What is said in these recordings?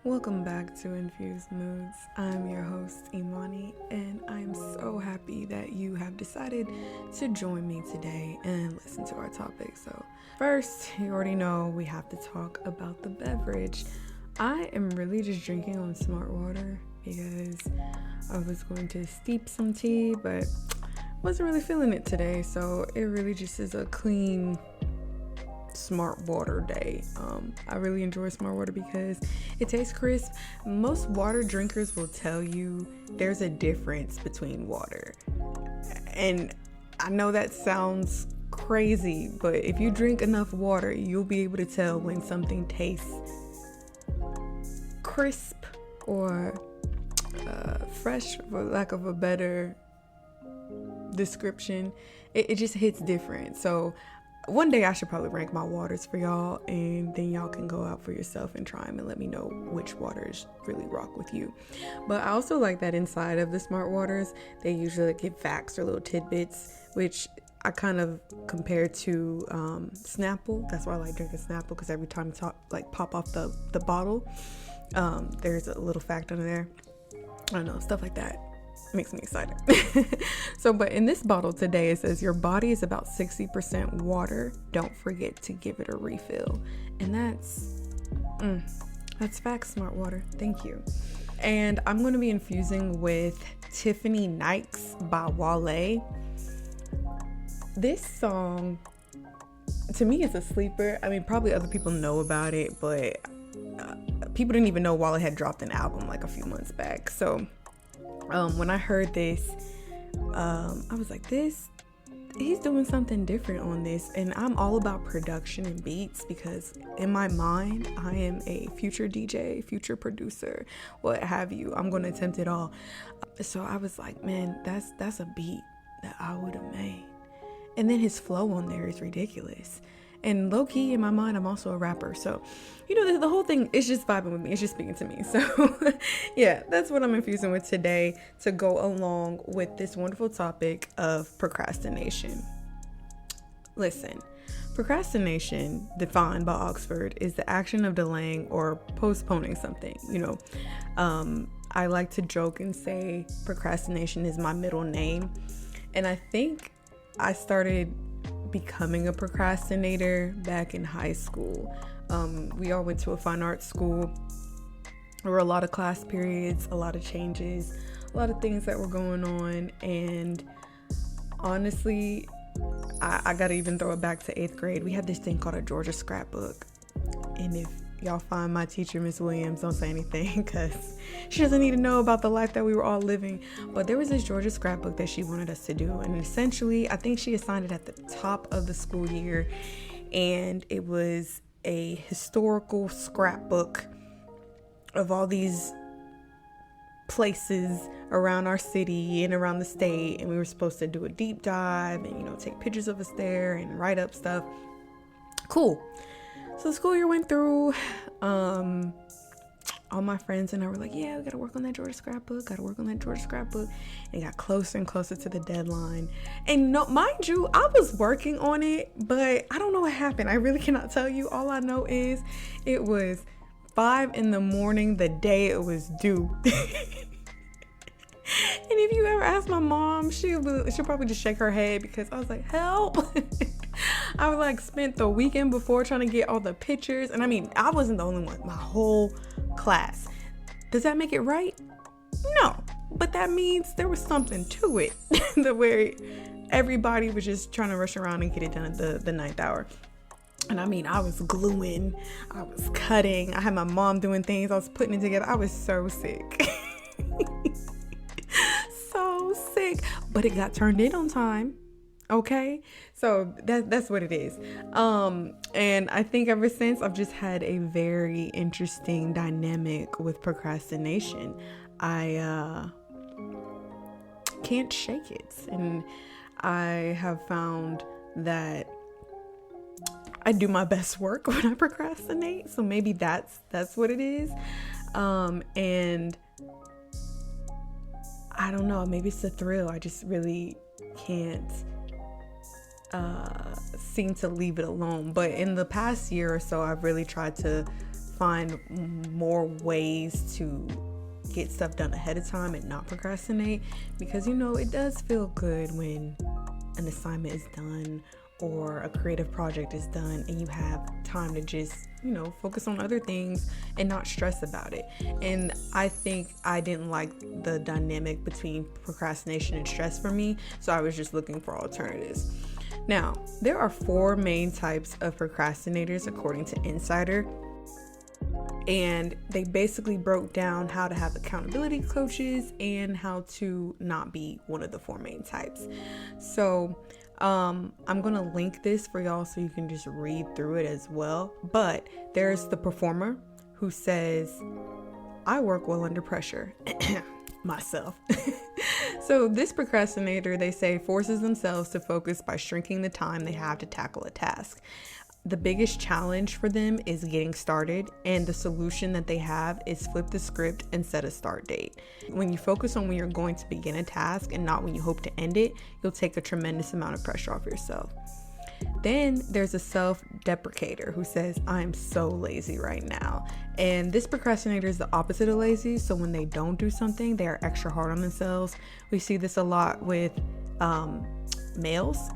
Welcome back to Infused Moods. I'm your host, Imani, and I'm so happy that you have decided to join me today and listen to our topic. So, first, you already know we have to talk about the beverage. I am really just drinking on smart water because I was going to steep some tea, but wasn't really feeling it today. So, it really just is a clean smart water day. I really enjoy smart water because it tastes crisp. Most water drinkers will tell you there's a difference between water, and I know that sounds crazy, but if you drink enough water, you'll be able to tell when something tastes crisp or fresh, for lack of a better description. It just hits different. So one day I should probably rank my waters for y'all, and then y'all can go out for yourself and try them and let me know which waters really rock with you. But I also like that inside of the smart waters, they usually give facts or little tidbits, which I kind of compare to Snapple. That's why I like drinking Snapple, because every time it's pop off the bottle, there's a little fact under there. I don't know, stuff like that makes me excited. But in this bottle today, it says your body is about 60% water. Don't forget to give it a refill. And that's facts, smart water. Thank you. And I'm going to be infusing with Tiffany Nikes by Wale. This song, to me, is a sleeper. I mean, probably other people know about it, but people didn't even know Wale had dropped an album like a few months back. So when I heard this, I was like, he's doing something different on this. And I'm all about production and beats, because in my mind, I am a future DJ, future producer, what have you. I'm going to attempt it all. So I was like, man, that's a beat that I would have made. And then his flow on there is ridiculous. And low-key, in my mind, I'm also a rapper. So, the whole thing is just vibing with me. It's just speaking to me. So, yeah, that's what I'm infusing with today to go along with this wonderful topic of procrastination. Listen, procrastination, defined by Oxford, is the action of delaying or postponing something. I like to joke and say procrastination is my middle name. And I think I started becoming a procrastinator back in high school. We all went to a fine arts school. There were a lot of class periods, a lot of changes, a lot of things that were going on. And honestly, I gotta even throw it back to 8th grade. We had this thing called a Georgia scrapbook. And if y'all find my teacher, Miss Williams, don't say anything, because she doesn't need to know about the life that we were all living. But there was this Georgia scrapbook that she wanted us to do. And essentially, I think she assigned it at the top of the school year. And it was a historical scrapbook of all these places around our city and around the state. And we were supposed to do a deep dive and, take pictures of us there and write up stuff. Cool. So the school year went through. All my friends and I were like, yeah, we gotta work on that Georgia scrapbook. And it got closer and closer to the deadline. And no, mind you, I was working on it, but I don't know what happened. I really cannot tell you. All I know is it was 5 a.m. the day it was due. And if you ever ask my mom, she'll probably just shake her head, because I was like, help. I spent the weekend before trying to get all the pictures. And I mean, I wasn't the only one, my whole class. Does that make it right? No, but that means there was something to it. Where everybody was just trying to rush around and get it done at the 9th hour. And I mean, I was gluing, I was cutting, I had my mom doing things, I was putting it together. I was so sick. So sick, but it got turned in on time. Okay, so that's what it is. And I think ever since, I've just had a very interesting dynamic with procrastination. I can't shake it, and I have found that I do my best work when I procrastinate. So maybe that's what it is. And I don't know, maybe it's the thrill. I just really can't seem to leave it alone. But in the past year or so, I've really tried to find more ways to get stuff done ahead of time and not procrastinate, because it does feel good when an assignment is done or a creative project is done and you have time to just focus on other things and not stress about it. And I think I didn't like the dynamic between procrastination and stress for me, so I was just looking for alternatives. Now, there are 4 main types of procrastinators according to Insider, and they basically broke down how to have accountability coaches and how to not be one of the 4 main types. So I'm gonna link this for y'all so you can just read through it as well. But there's the performer who says, I work well under pressure. Myself. So this procrastinator, they say, forces themselves to focus by shrinking the time they have to tackle a task. The biggest challenge for them is getting started, and the solution that they have is flip the script and set a start date. When you focus on when you're going to begin a task and not when you hope to end it, you'll take a tremendous amount of pressure off yourself. Then there's a self-deprecator who says, I'm so lazy right now. And this procrastinator is the opposite of lazy. So when they don't do something, they are extra hard on themselves. We see this a lot with males.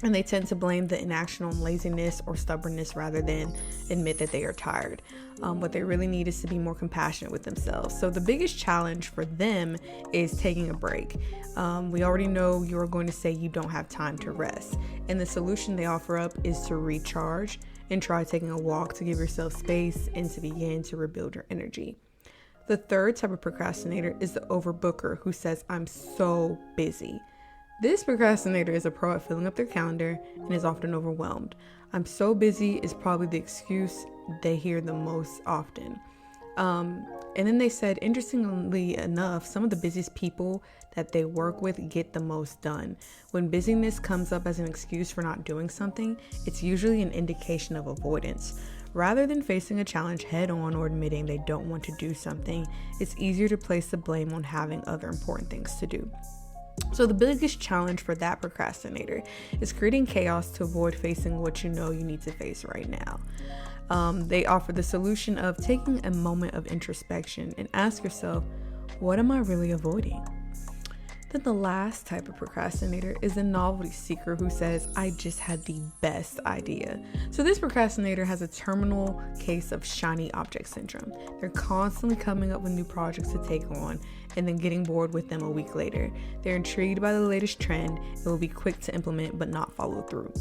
And they tend to blame the inaction on laziness or stubbornness rather than admit that they are tired. What they really need is to be more compassionate with themselves. So the biggest challenge for them is taking a break. We already know you're going to say you don't have time to rest. And the solution they offer up is to recharge and try taking a walk to give yourself space and to begin to rebuild your energy. The third type of procrastinator is the overbooker who says, I'm so busy. This procrastinator is a pro at filling up their calendar and is often overwhelmed. I'm so busy is probably the excuse they hear the most often. And then they said, interestingly enough, some of the busiest people that they work with get the most done. When busyness comes up as an excuse for not doing something, it's usually an indication of avoidance. Rather than facing a challenge head on or admitting they don't want to do something, it's easier to place the blame on having other important things to do. So the biggest challenge for that procrastinator is creating chaos to avoid facing what you know you need to face right now. They offer the solution of taking a moment of introspection and ask yourself, what am I really avoiding? Then the last type of procrastinator is the novelty seeker who says, I just had the best idea. So this procrastinator has a terminal case of shiny object syndrome. They're constantly coming up with new projects to take on and then getting bored with them a week later. They're intrigued by the latest trend and will be quick to implement but not follow through.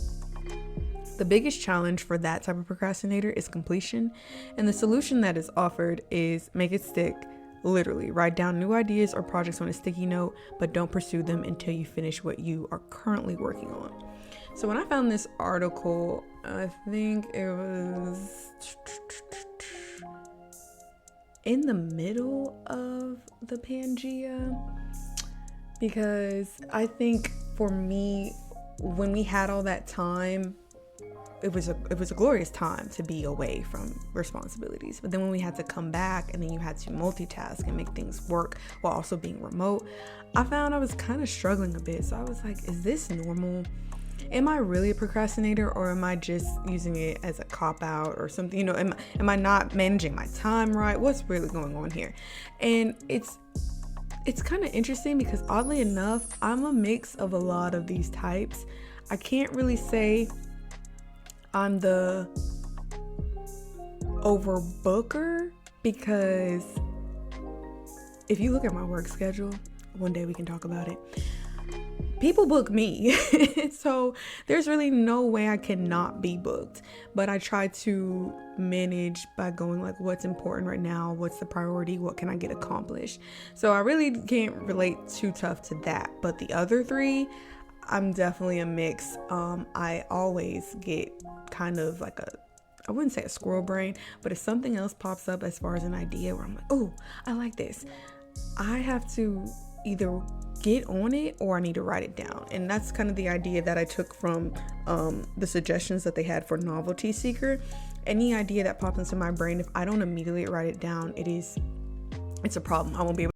The biggest challenge for that type of procrastinator is completion, and the solution that is offered is make it stick. Literally, write down new ideas or projects on a sticky note, but don't pursue them until you finish what you are currently working on. So when I found this article, I think it was in the middle of the Pangea, because I think for me, when we had all that time, it was a glorious time to be away from responsibilities. But then when we had to come back and then you had to multitask and make things work while also being remote, I found I was kind of struggling a bit. So I was like, is this normal? Am I really a procrastinator, or am I just using it as a cop-out or something? Am I not managing my time right? What's really going on here? And it's kind of interesting because oddly enough, I'm a mix of a lot of these types. I can't really say I'm the overbooker, because if you look at my work schedule, one day we can talk about it, people book me. So there's really no way I cannot be booked, but I try to manage by going like, what's important right now? What's the priority? What can I get accomplished? So I really can't relate too tough to that. But the other 3, I'm definitely a mix. I always get kind of like I wouldn't say a squirrel brain, but if something else pops up as far as an idea where I'm like, oh, I like this, I have to either get on it or I need to write it down. And that's kind of the idea that I took from the suggestions that they had for novelty seeker. Any idea that pops into my brain, if I don't immediately write it down, it's a problem. I won't be able